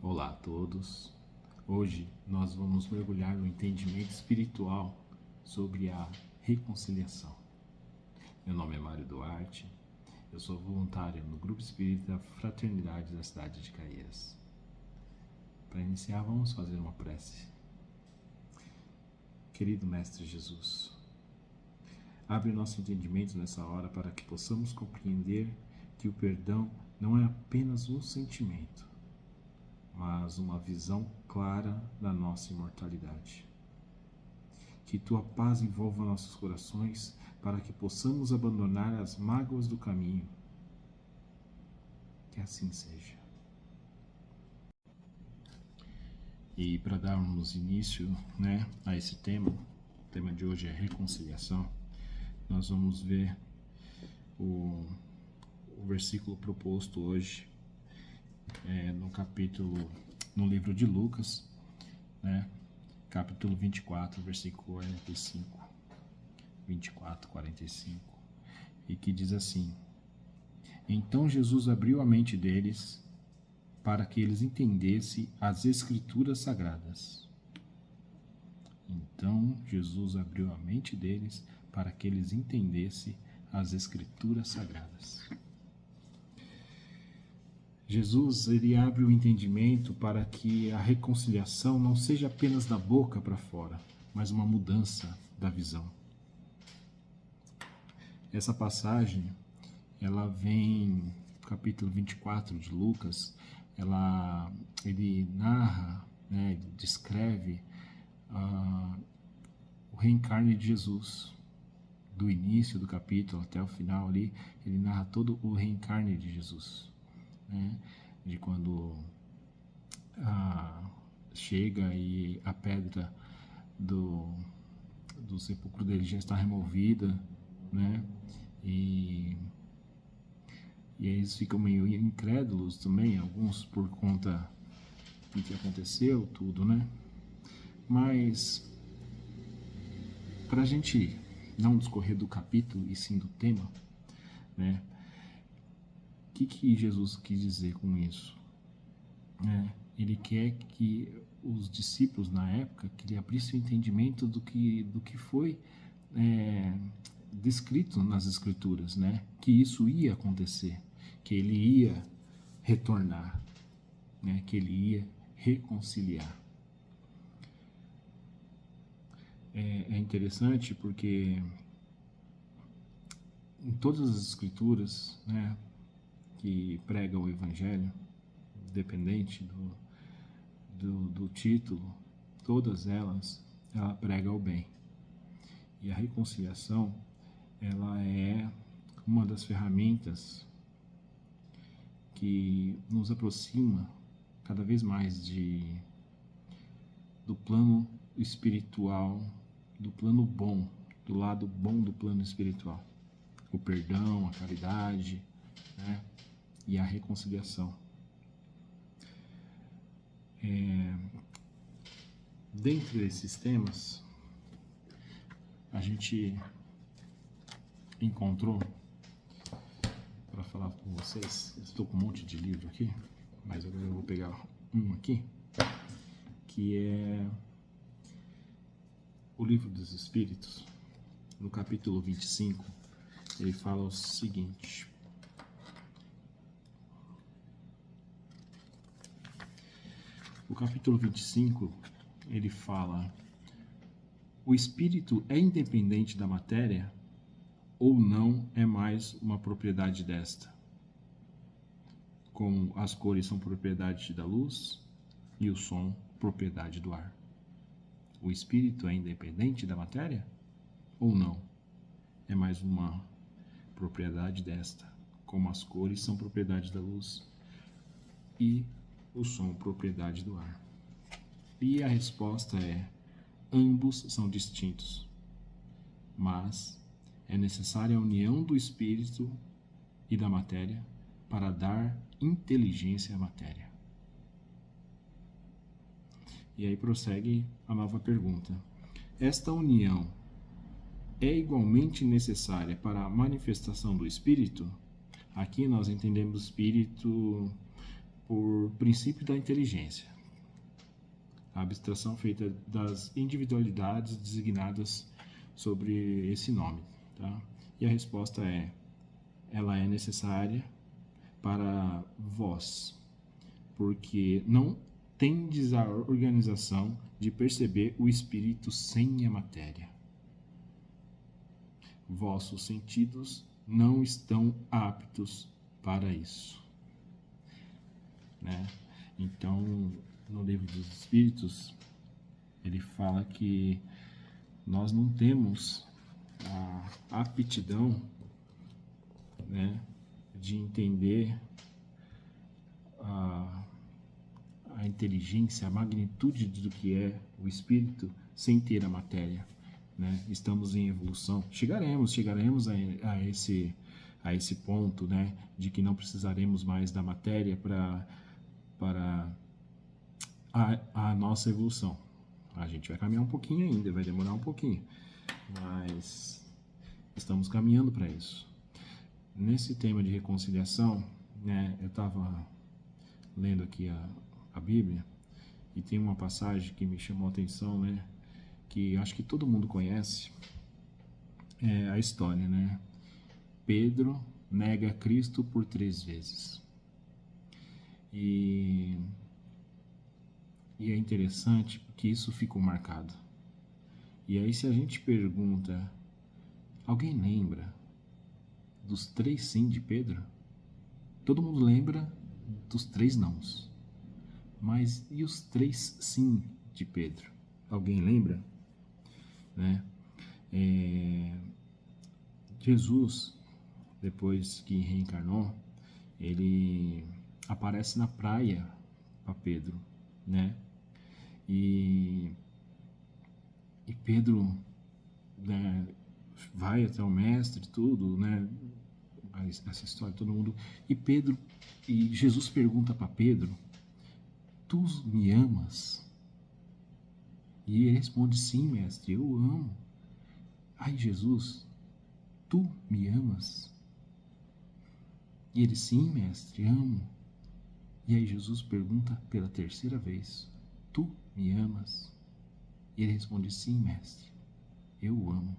Olá a todos. Hoje nós vamos mergulhar no entendimento espiritual sobre a reconciliação. Meu nome é Mário Duarte, eu sou voluntário no Grupo Espírita Fraternidade da cidade de Caieiras. Para iniciar, vamos fazer uma prece. Querido Mestre Jesus, abre nosso entendimento nessa hora para que possamos compreender que o perdão não é apenas um sentimento, mas uma visão clara da nossa imortalidade. Que Tua paz envolva nossos corações para que possamos abandonar as mágoas do caminho. Que assim seja. E para darmos início, a esse tema, o tema de hoje é reconciliação, nós vamos ver o versículo proposto hoje, no livro de Lucas, capítulo 24, versículo 45, 24, 45, e que diz assim: Então Jesus abriu a mente deles para que eles entendessem as Escrituras Sagradas. Então Jesus abriu a mente deles para que eles entendessem as Escrituras Sagradas. Jesus, ele abre o entendimento para que a reconciliação não seja apenas da boca para fora, mas uma mudança da visão. Essa passagem, ela vem no capítulo 24 de Lucas, ele narra, ele descreve o reencarne de Jesus. Do início do capítulo até o final ali, ele narra todo o reencarne de Jesus. De quando chega e a pedra do sepulcro dele já está removida, e eles ficam meio incrédulos também, alguns por conta do que aconteceu, tudo, Mas, para a gente não discorrer do capítulo e sim do tema, o que Jesus quis dizer com isso? Ele quer que os discípulos na época, que ele abrisse o entendimento do que foi descrito nas Escrituras, que isso ia acontecer, que ele ia retornar, que ele ia reconciliar. É interessante porque em todas as Escrituras, que prega o Evangelho, independente do título, todas elas, ela prega o bem. E a reconciliação, ela é uma das ferramentas que nos aproxima cada vez mais do plano espiritual, do plano bom, do lado bom do plano espiritual. O perdão, a caridade, e a reconciliação. Dentre esses temas, a gente encontrou, para falar com vocês, estou com um monte de livro aqui, mas agora eu vou pegar um aqui, que é o Livro dos Espíritos. No capítulo 25, ele fala o seguinte: o capítulo 25, ele fala: o espírito é independente da matéria ou não é mais uma propriedade desta? Como as cores são propriedade da luz e o som propriedade do ar. O espírito é independente da matéria ou não é mais uma propriedade desta? Como as cores são propriedade da luz e o som propriedade do ar. E a resposta é: ambos são distintos, mas é necessária a união do espírito e da matéria para dar inteligência à matéria. E aí prossegue a nova pergunta: esta união é igualmente necessária para a manifestação do espírito? Aqui nós entendemos espírito por princípio da inteligência. A abstração feita das individualidades designadas sobre esse nome. Tá? E a resposta é: ela é necessária para vós, porque não tendes a organização de perceber o espírito sem a matéria. Vossos sentidos não estão aptos para isso. Né? Então, no livro dos Espíritos, ele fala que nós não temos a aptidão, né, de entender a inteligência, a magnitude do que é o espírito sem ter a matéria. Né? Estamos em evolução. Chegaremos a esse ponto, né, de que não precisaremos mais da matéria para a nossa evolução. A gente vai caminhar um pouquinho ainda, vai demorar um pouquinho, mas estamos caminhando para isso. Nesse tema de reconciliação, né, eu estava lendo aqui a Bíblia e tem uma passagem que me chamou a atenção, né, que acho que todo mundo conhece, é a história, né? Pedro nega Cristo por 3 vezes. E é interessante porque isso ficou marcado. E aí, se a gente pergunta, alguém lembra dos 3 sim de Pedro? Todo mundo lembra dos 3 nãos. Mas e os 3 sim de Pedro? Alguém lembra? Né? Jesus, depois que reencarnou, ele aparece na praia para Pedro, né? E Pedro, né, vai até o mestre, tudo, né? Essa história, todo mundo. E Jesus pergunta para Pedro: tu me amas? E ele responde: sim, mestre, eu amo. Ai, Jesus, tu me amas? E ele: sim, mestre, amo. E aí Jesus pergunta pela 3ª vez: tu me amas? E ele responde: sim, mestre, eu amo.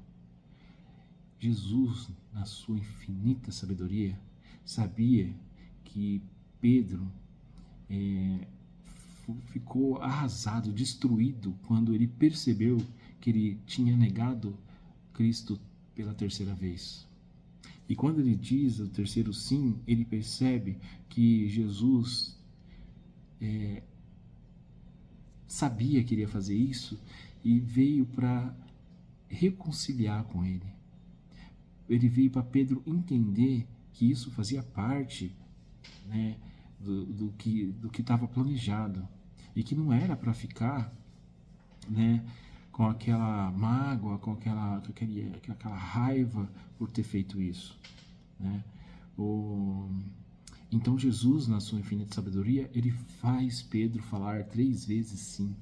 Jesus, na sua infinita sabedoria, sabia que Pedro ficou arrasado, destruído, quando ele percebeu que ele tinha negado Cristo pela 3ª vez. E quando ele diz o 3º sim, ele percebe que Jesus sabia que iria fazer isso e veio para reconciliar com ele. Ele veio para Pedro entender que isso fazia parte, né, do que estava planejado e que não era para ficar, né, com aquela mágoa, com aquela raiva por ter feito isso, né? Então Jesus, na sua infinita sabedoria, ele faz Pedro falar 3 vezes sim,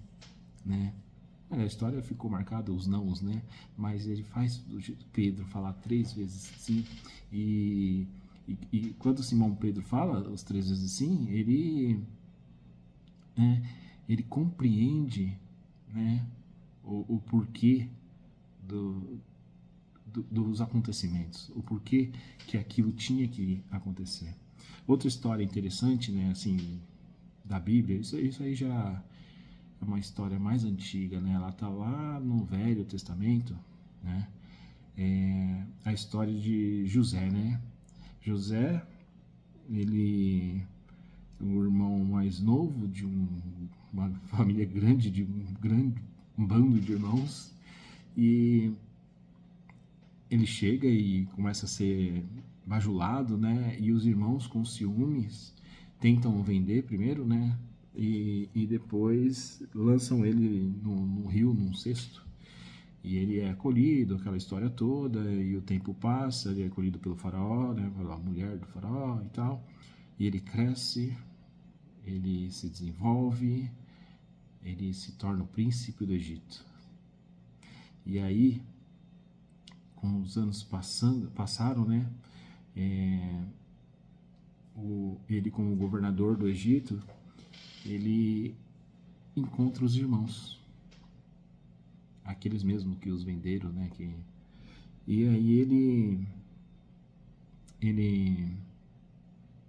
né? A história ficou marcada, os nãos, né? Mas ele faz Pedro falar 3 vezes sim. E quando Simão Pedro fala os 3 vezes sim, ele compreende, né, o porquê dos acontecimentos, o porquê que aquilo tinha que acontecer. Outra história interessante, né, assim, da Bíblia, isso aí já é uma história mais antiga, né? Ela está lá no Velho Testamento, né? A história de José, né? José, ele é o irmão mais novo de uma família grande, de um bando de irmãos, e ele chega e começa a ser bajulado, né? E os irmãos, com ciúmes, tentam vender primeiro, né? E depois lançam ele no rio, num cesto. E ele é acolhido, aquela história toda, e o tempo passa, ele é acolhido pelo faraó, né, pela mulher do faraó e tal. E ele cresce, ele se desenvolve, ele se torna o príncipe do Egito. E aí, com os anos passaram, né, ele como governador do Egito, ele encontra os irmãos, aqueles mesmo que os venderam, né? E aí ele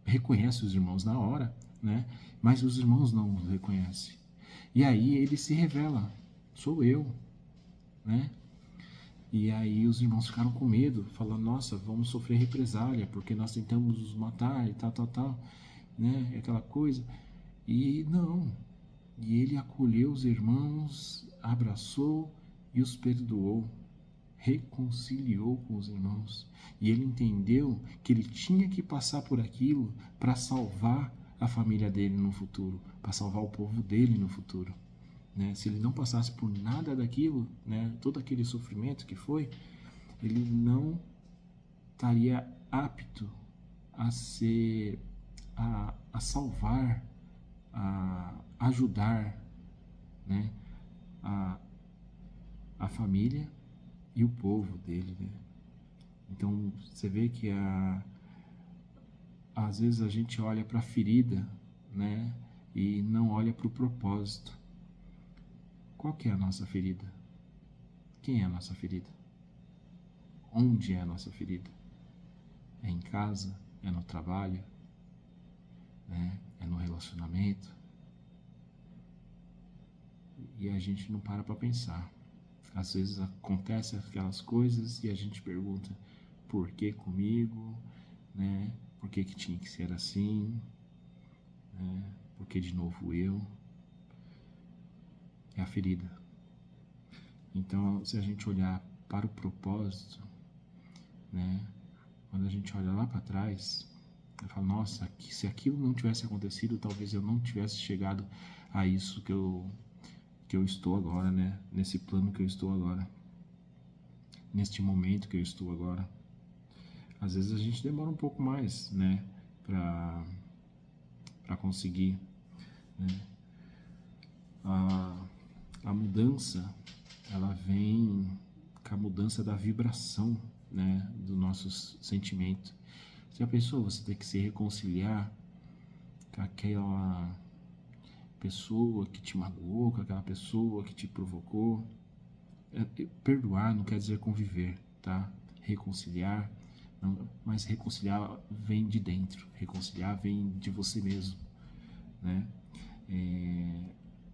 reconhece os irmãos na hora, né? Mas os irmãos não os reconhecem. E aí ele se revela, sou eu, né? E aí os irmãos ficaram com medo, falando, nossa, vamos sofrer represália, porque nós tentamos os matar e tal, né? Aquela coisa. E não. E ele acolheu os irmãos, abraçou e os perdoou, reconciliou com os irmãos. E ele entendeu que ele tinha que passar por aquilo para salvar a família dele no futuro, para salvar o povo dele no futuro. Né? Se ele não passasse por nada daquilo, né, todo aquele sofrimento que foi, ele não estaria apto a salvar, a ajudar, né, a família e o povo dele. Né? Então você vê que às vezes a gente olha para a ferida, né, e não olha para o propósito. Qual que é a nossa ferida? Quem é a nossa ferida? Onde é a nossa ferida? É em casa? É no trabalho? Né? É no relacionamento? E a gente não para pensar. Às vezes acontecem aquelas coisas e a gente pergunta, por que comigo? Né? Por que tinha que ser assim? Né? Por que de novo eu? É a ferida. Então, se a gente olhar para o propósito, né, quando a gente olha lá para trás, eu falo, nossa, se aquilo não tivesse acontecido, talvez eu não tivesse chegado a isso que eu estou agora, né, nesse plano que eu estou agora, neste momento que eu estou agora. Às vezes a gente demora um pouco mais, né, para conseguir, né. A mudança, ela vem com a mudança da vibração, né, do nosso sentimento. Já pensou você ter que se reconciliar com aquela pessoa que te magoou, com aquela pessoa que te provocou? Perdoar não quer dizer conviver, tá? Reconciliar, não, mas reconciliar vem de dentro, reconciliar vem de você mesmo, né?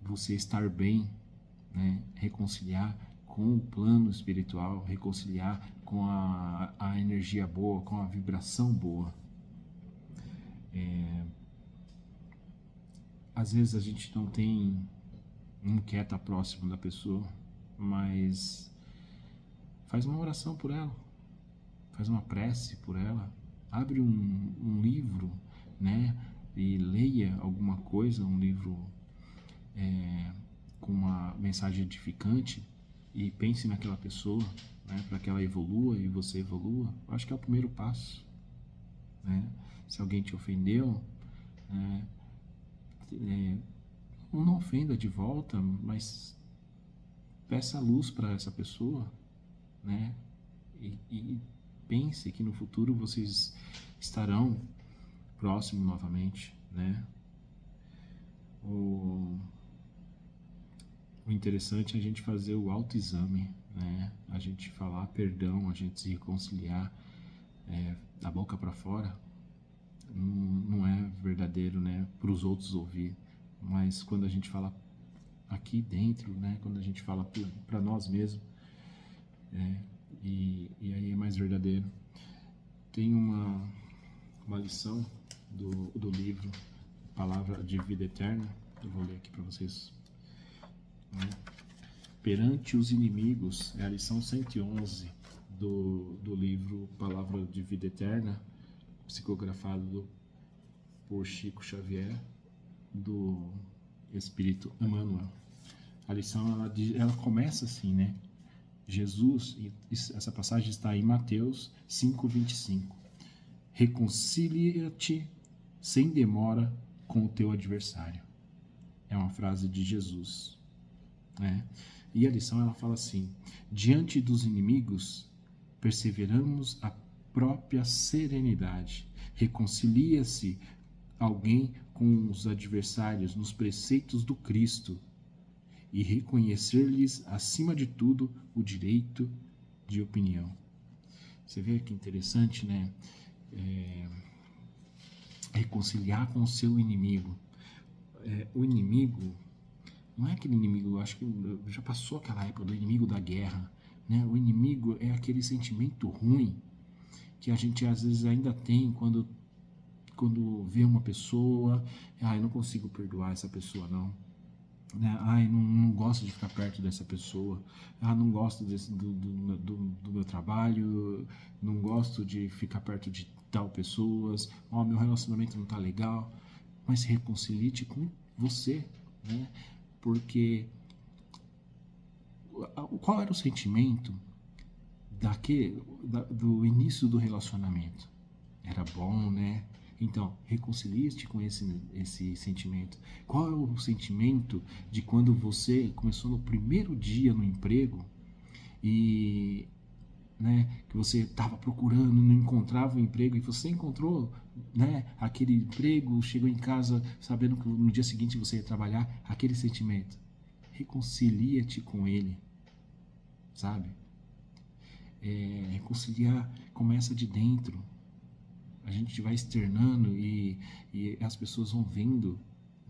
Você estar bem, né? Reconciliar com o plano espiritual, reconciliar com a energia boa, com a vibração boa. Às vezes a gente não quer estar próximo da pessoa, mas faz uma oração por ela, faz uma prece por ela, abre um livro, né, e leia alguma coisa, um livro com uma mensagem edificante e pense naquela pessoa, né, para que ela evolua e você evolua. Eu acho que é o primeiro passo, né? Se alguém te ofendeu, não ofenda de volta, mas peça luz para essa pessoa, né? E pense que no futuro vocês estarão próximos novamente, né? O interessante é a gente fazer o autoexame, né? A gente falar perdão, a gente se reconciliar da boca para fora. Não é verdadeiro, né? Para os outros ouvir, mas quando a gente fala aqui dentro, né? Quando a gente fala para nós mesmos, e aí é mais verdadeiro. Tem uma lição do livro Palavra de Vida Eterna, eu vou ler aqui para vocês. Perante os inimigos, é a lição 111 do livro Palavra de Vida Eterna, psicografado por Chico Xavier, do Espírito Emmanuel. A lição ela começa assim, né? Jesus, essa passagem está em Mateus 5:25. Reconcilia-te sem demora com o teu adversário. É uma frase de Jesus, né? E a lição ela fala assim: diante dos inimigos, perseveramos própria serenidade. Reconcilia-se alguém com os adversários nos preceitos do Cristo e reconhecer-lhes, acima de tudo, o direito de opinião. Você vê que interessante, né? Reconciliar com o seu inimigo. O inimigo não é aquele inimigo, eu acho que já passou aquela época do inimigo da guerra, né? O inimigo é aquele sentimento ruim que a gente às vezes ainda tem quando vê uma pessoa, eu não consigo perdoar essa pessoa não, né? Não gosto de ficar perto dessa pessoa, não gosto do meu trabalho, não gosto de ficar perto de tal pessoas, meu relacionamento não tá legal. Mas se reconcilie com você, né? Porque qual era o sentimento do início do relacionamento? Era bom, né? Então, reconcilie-te com esse sentimento. Qual é o sentimento de quando você começou no primeiro dia no emprego e, né, que você estava procurando, não encontrava o emprego e você encontrou, né, aquele emprego, chegou em casa sabendo que no dia seguinte você ia trabalhar, aquele sentimento. Reconcilia-te com ele, sabe? Reconciliar começa de dentro. A gente vai externando e as pessoas vão vendo,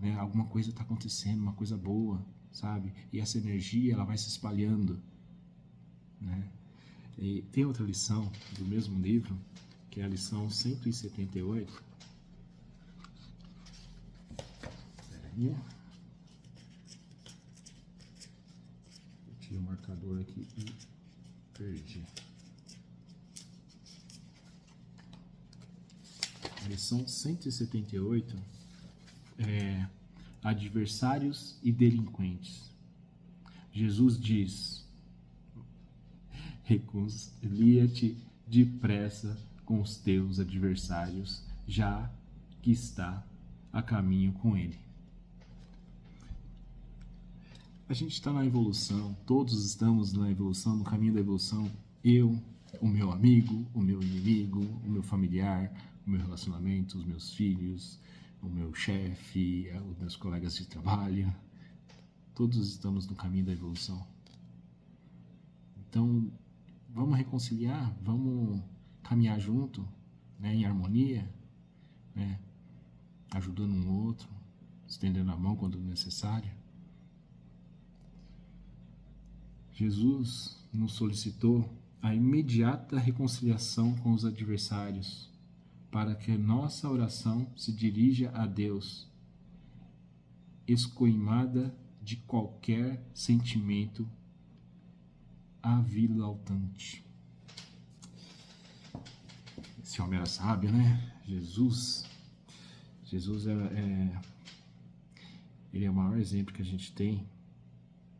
né, alguma coisa está acontecendo, uma coisa boa, sabe? E essa energia ela vai se espalhando, né? E tem outra lição do mesmo livro, que é a lição 178. Peraí. Eu tirei o marcador aqui e perdi. A lição 178 é adversários e delinquentes. Jesus diz: reconcilia-te depressa com os teus adversários, já que está a caminho com ele. A gente está na evolução, todos estamos na evolução, no caminho da evolução. Eu, o meu amigo, o meu inimigo, o meu familiar, o meu relacionamento, os meus filhos, o meu chefe, os meus colegas de trabalho. Todos estamos no caminho da evolução. Então, vamos reconciliar, vamos caminhar junto, né, em harmonia, né, ajudando um outro, estendendo a mão quando necessário. Jesus nos solicitou a imediata reconciliação com os adversários, para que nossa oração se dirija a Deus, escoimada de qualquer sentimento aviltante. Esse homem era sábio, né? Jesus ele é o maior exemplo que a gente tem,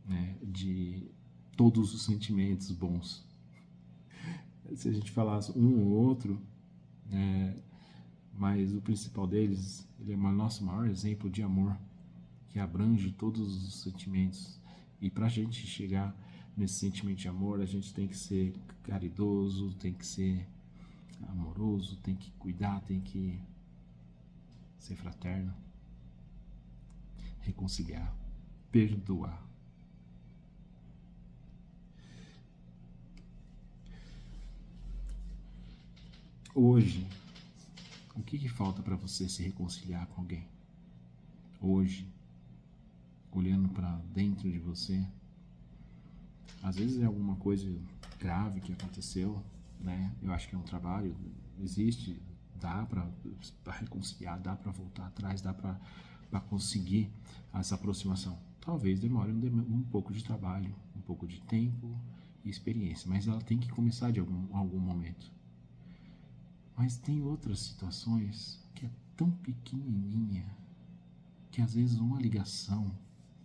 né, de todos os sentimentos bons. Se a gente falasse um ou outro, mas o principal deles, ele é o nosso maior exemplo de amor, que abrange todos os sentimentos. E para a gente chegar nesse sentimento de amor, a gente tem que ser caridoso, tem que ser amoroso, tem que cuidar, tem que ser fraterno, reconciliar, perdoar. Hoje, o que falta para você se reconciliar com alguém? Hoje, olhando para dentro de você, às vezes é alguma coisa grave que aconteceu, né? Eu acho que é um trabalho, existe, dá para reconciliar, dá para voltar atrás, dá para conseguir essa aproximação. Talvez demore um pouco de trabalho, um pouco de tempo e experiência, mas ela tem que começar de algum momento. Mas tem outras situações que é tão pequenininha que às vezes uma ligação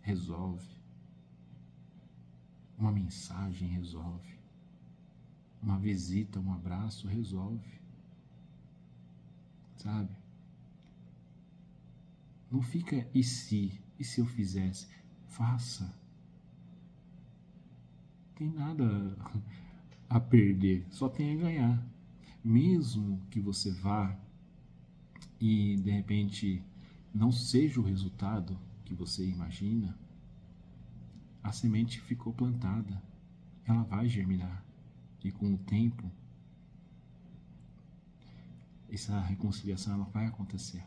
resolve, uma mensagem resolve, uma visita, um abraço resolve, sabe? Não fica e se eu fizesse? Faça. Tem nada a perder, só tem a ganhar. mesmo que você vá e de repente não seja o resultado que você imagina, a semente ficou plantada, ela vai germinar e com o tempo essa reconciliação ela vai acontecer,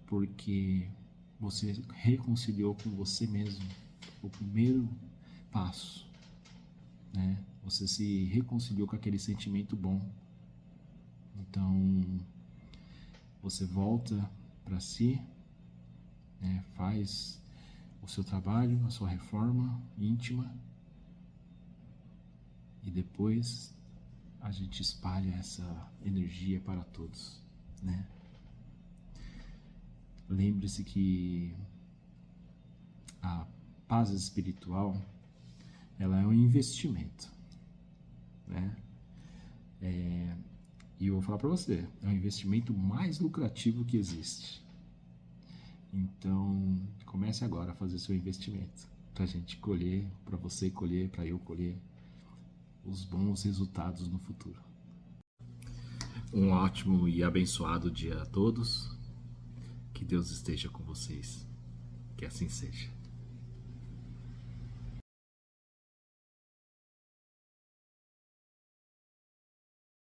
porque você reconciliou com você mesmo, o primeiro passo, né? Você se reconciliou com aquele sentimento bom. Então você volta para si, né? Faz o seu trabalho, a sua reforma íntima e depois a gente espalha essa energia para todos, né? Lembre-se que a paz espiritual, ela é um investimento, né? E eu vou falar para você, é o investimento mais lucrativo que existe. Então, comece agora a fazer seu investimento, para a gente colher, para você colher, para eu colher os bons resultados no futuro. Um ótimo e abençoado dia a todos. Que Deus esteja com vocês. Que assim seja.